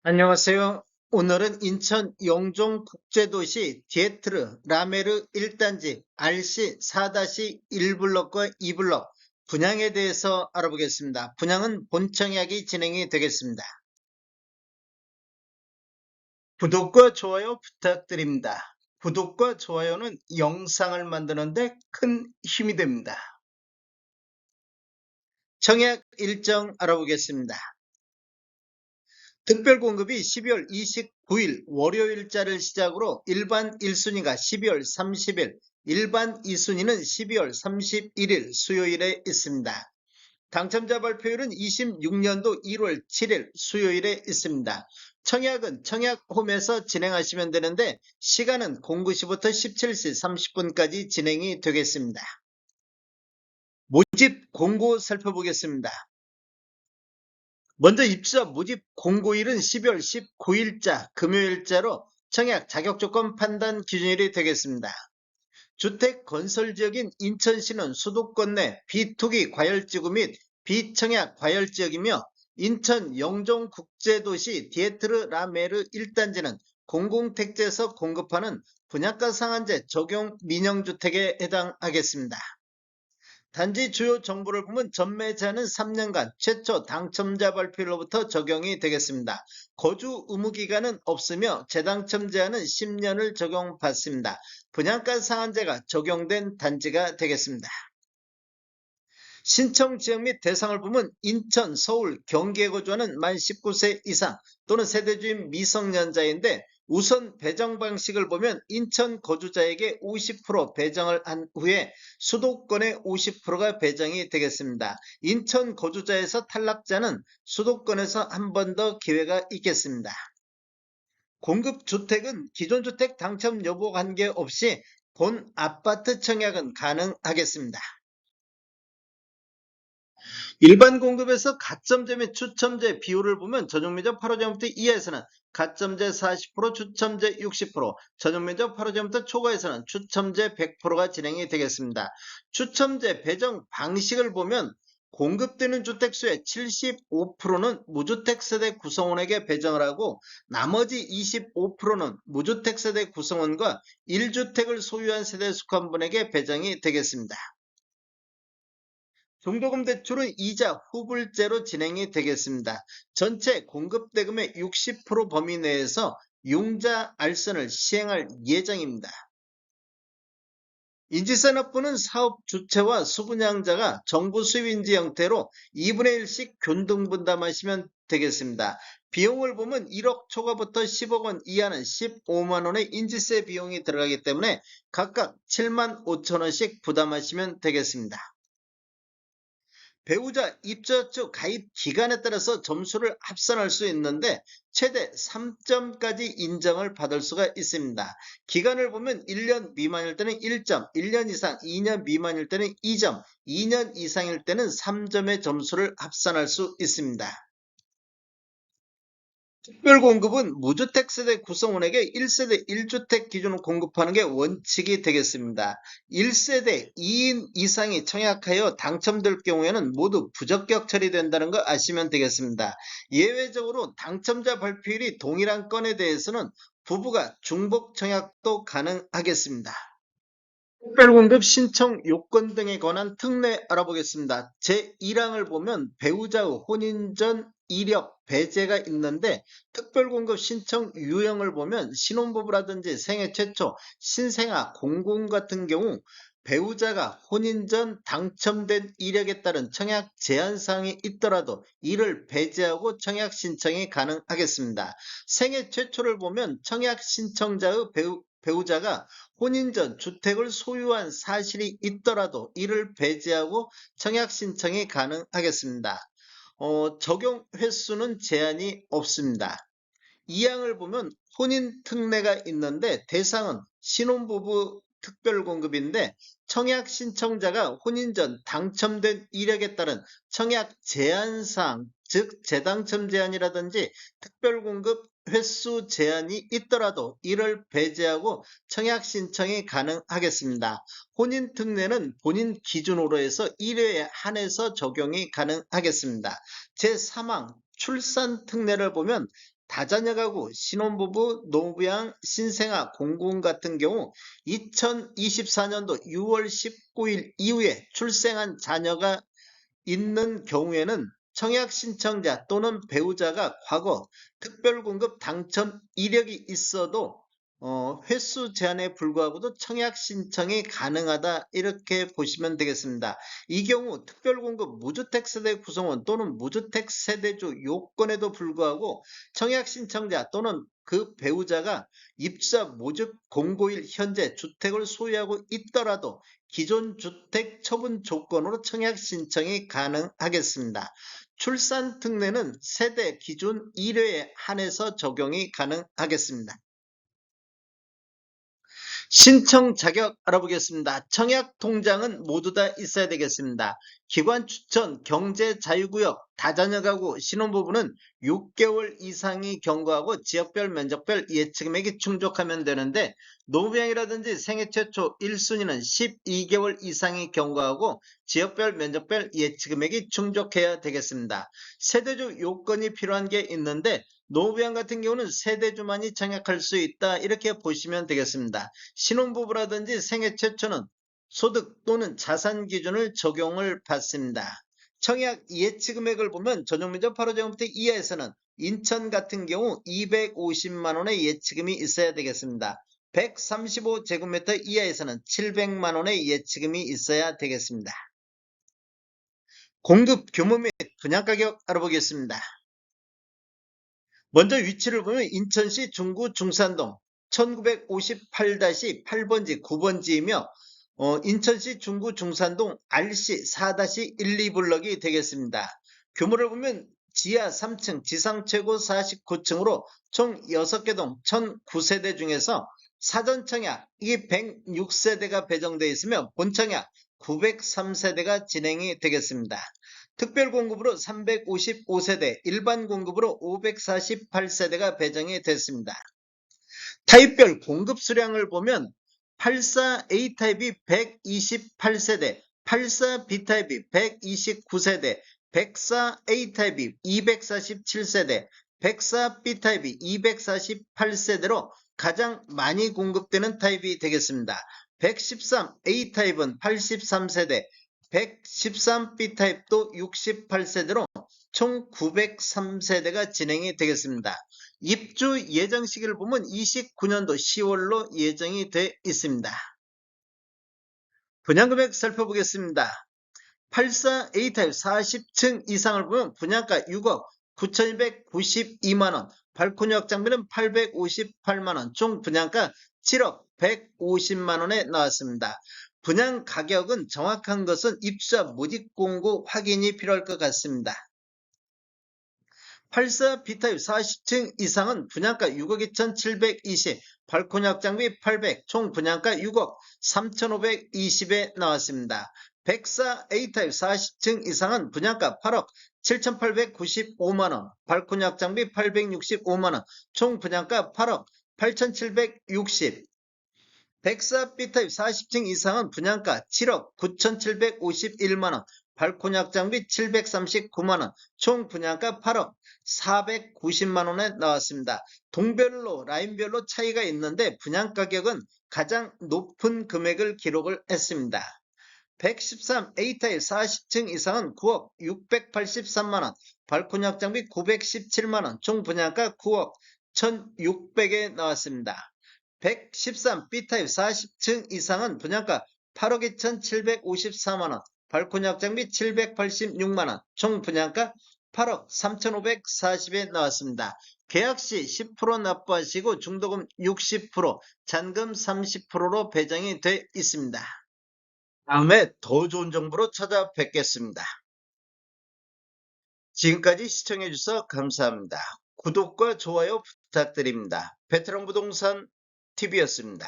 안녕하세요. 오늘은 인천 영종국제도시 디에트르 라메르 1단지 RC 4-1블럭과 2블럭 분양에 대해서 알아보겠습니다. 분양은 본청약이 진행이 되겠습니다. 구독과 좋아요 부탁드립니다. 구독과 좋아요는 영상을 만드는데 큰 힘이 됩니다. 청약 일정 알아보겠습니다. 특별공급이 12월 29일 월요일자를 시작으로 일반 1순위가 12월 30일, 일반 2순위는 12월 31일 수요일에 있습니다. 당첨자 발표율은 26년도 1월 7일 수요일에 있습니다. 청약은 청약홈에서 진행하시면 되는데 시간은 09시부터 17시 30분까지 진행이 되겠습니다. 모집 공고 살펴보겠습니다. 먼저 입주자 모집 공고일은 12월 19일자 금요일자로 청약 자격조건 판단 기준일이 되겠습니다. 주택 건설 지역인 인천시는 수도권 내 비투기 과열지구 및 비청약 과열지역이며 인천 영종국제도시 디에트르 라메르 1단지는 공공택지에서 공급하는 분양가 상한제 적용 민영주택에 해당하겠습니다. 단지 주요 정보를 보면 전매자는 3년간 최초 당첨자 발표로부터 적용이 되겠습니다. 거주 의무기간은 없으며 재당첨 제한은 10년을 적용받습니다. 분양가 상한제가 적용된 단지가 되겠습니다. 신청 지역 및 대상을 보면 인천, 서울, 경기에 거주하는 만 19세 이상 또는 세대주인 미성년자인데 우선 배정 방식을 보면 인천 거주자에게 50% 배정을 한 후에 수도권의 50%가 배정이 되겠습니다. 인천 거주자에서 탈락자는 수도권에서 한 번 더 기회가 있겠습니다. 공급주택은 기존주택 당첨 여부 관계없이 본 아파트 청약은 가능하겠습니다. 일반 공급에서 가점제 및 추첨제 비율을 보면 전용면적 8호제곱미터 이하에서는 가점제 40%, 추첨제 60%, 전용면적 8호제곱미터 초과에서는 추첨제 100%가 진행이 되겠습니다. 추첨제 배정 방식을 보면 공급되는 주택수의 75%는 무주택 세대 구성원에게 배정을 하고 나머지 25%는 무주택 세대 구성원과 1주택을 소유한 세대에 속한 분에게 배정이 되겠습니다. 중도금 대출은 이자 후불제로 진행이 되겠습니다. 전체 공급대금의 60% 범위 내에서 융자 알선을 시행할 예정입니다. 인지산업부는 사업 주체와 수분양자가 정부 수입인지 형태로 2분의 1씩 균등분담하시면 되겠습니다. 비용을 보면 1억 초과부터 10억 원 이하는 15만 원의 인지세 비용이 들어가기 때문에 각각 7만 5천 원씩 부담하시면 되겠습니다. 배우자 입주자 측 가입 기간에 따라서 점수를 합산할 수 있는데 최대 3점까지 인정을 받을 수가 있습니다. 기간을 보면 1년 미만일 때는 1점, 1년 이상 2년 미만일 때는 2점, 2년 이상일 때는 3점의 점수를 합산할 수 있습니다. 특별공급은 무주택 세대 구성원에게 1세대 1주택 기준으로 공급하는 게 원칙이 되겠습니다. 1세대 2인 이상이 청약하여 당첨될 경우에는 모두 부적격 처리된다는 거 아시면 되겠습니다. 예외적으로 당첨자 발표율이 동일한 건에 대해서는 부부가 중복 청약도 가능하겠습니다. 특별공급 신청 요건 등에 관한 특례 알아보겠습니다. 제1항을 보면 배우자의 혼인 전 이력 배제가 있는데 특별공급 신청 유형을 보면 신혼부부라든지 생애 최초 신생아 공공 같은 경우 배우자가 혼인 전 당첨된 이력에 따른 청약 제한사항이 있더라도 이를 배제하고 청약 신청이 가능하겠습니다. 생애 최초를 보면 청약 신청자의 배우자가 혼인 전 주택을 소유한 사실이 있더라도 이를 배제하고 청약 신청이 가능하겠습니다. 적용 횟수는 제한이 없습니다. 2항을 보면 혼인 특례가 있는데 대상은 신혼부부 특별공급인데 청약 신청자가 혼인 전 당첨된 이력에 따른 청약 제한사항, 즉 재당첨 제한이라든지 특별공급 횟수 제한이 있더라도 이를 배제하고 청약 신청이 가능하겠습니다. 혼인 특례는 본인 기준으로 해서 1회에 한해서 적용이 가능하겠습니다. 제3항 출산 특례를 보면 다자녀 가구, 신혼부부, 노부양, 신생아, 공군 같은 경우 2024년도 6월 19일 이후에 출생한 자녀가 있는 경우에는 청약 신청자 또는 배우자가 과거 특별공급 당첨 이력이 있어도 횟수 제한에 불구하고도 청약 신청이 가능하다 이렇게 보시면 되겠습니다. 이 경우 특별공급 무주택 세대 구성원 또는 무주택 세대주 요건에도 불구하고 청약 신청자 또는 그 배우자가 입주자 모집 공고일 현재 주택을 소유하고 있더라도 기존 주택 처분 조건으로 청약 신청이 가능하겠습니다. 출산 특례는 세대 기준 1회에 한해서 적용이 가능하겠습니다. 신청 자격 알아보겠습니다. 청약 통장은 모두 다 있어야 되겠습니다. 기관 추천, 경제 자유구역, 다자녀 가구, 신혼부부는 6개월 이상이 경과하고 지역별 면적별 예치금액이 충족하면 되는데 노부양이라든지 생애 최초 1순위는 12개월 이상이 경과하고 지역별 면적별 예치금액이 충족해야 되겠습니다. 세대주 요건이 필요한 게 있는데 노부양 같은 경우는 세대주만이 청약할 수 있다 이렇게 보시면 되겠습니다. 신혼부부라든지 생애 최초는 소득 또는 자산 기준을 적용을 받습니다. 청약 예치금액을 보면 전용면적 8호제곱미터 이하에서는 인천 같은 경우 250만원의 예치금이 있어야 되겠습니다. 135제곱미터 이하에서는 700만원의 예치금이 있어야 되겠습니다. 공급 규모 및 분양가격 알아보겠습니다. 먼저 위치를 보면 인천시 중구 중산동 1958-8번지 9번지이며 인천시 중구 중산동 RC 4-12블럭이 되겠습니다. 규모를 보면 지하 3층 지상 최고 49층으로 총 6개 동 1009세대 중에서 사전 청약이 106세대가 배정되어 있으며 본 청약 903세대가 진행이 되겠습니다. 특별 공급으로 355세대, 일반 공급으로 548세대가 배정이 됐습니다. 타입별 공급 수량을 보면 84A타입이 128세대, 84B타입이 129세대, 104A타입이 247세대, 104B타입이 248세대로 가장 많이 공급되는 타입이 되겠습니다. 113A타입은 83세대, 113B타입도 68세대로 총 903세대가 진행이 되겠습니다. 입주 예정 시기를 보면 29년도 10월로 예정이 돼 있습니다. 분양금액 살펴보겠습니다. 84A타입 40층 이상을 보면 분양가 6억 9,292만원, 발코니 확장비는 858만원, 총 분양가 7억 150만원에 나왔습니다. 분양 가격은 정확한 것은 입주자 모집 공고 확인이 필요할 것 같습니다. 84B타입 40층 이상은 분양가 6억 2,720, 발코니 확장비 800, 총 분양가 6억 3,520에 나왔습니다. 104A타입 40층 이상은 분양가 8억 7,895만원, 발코니 확장비 865만원, 총 분양가 8억 8,760, 104B타입 40층 이상은 분양가 7억 9,751만원, 발코니 확장비 739만원, 총 분양가 8억 490만원에 나왔습니다. 동별로 라인별로 차이가 있는데 분양가격은 가장 높은 금액을 기록을 했습니다. 113A타입 40층 이상은 9억 683만원, 발코니 확장비 917만원, 총 분양가 9억 1600에 나왔습니다. 113B타입 40층 이상은 분양가 8억 2,754만원, 발코니 확장비 786만원, 총 분양가 8억 3,540에 나왔습니다. 계약시 10% 납부하시고 중도금 60%, 잔금 30%로 배정이 돼 있습니다. 다음에 더 좋은 정보로 찾아뵙겠습니다. 지금까지 시청해주셔서 감사합니다. 구독과 좋아요 부탁드립니다. 베테랑 부동산 TV였습니다.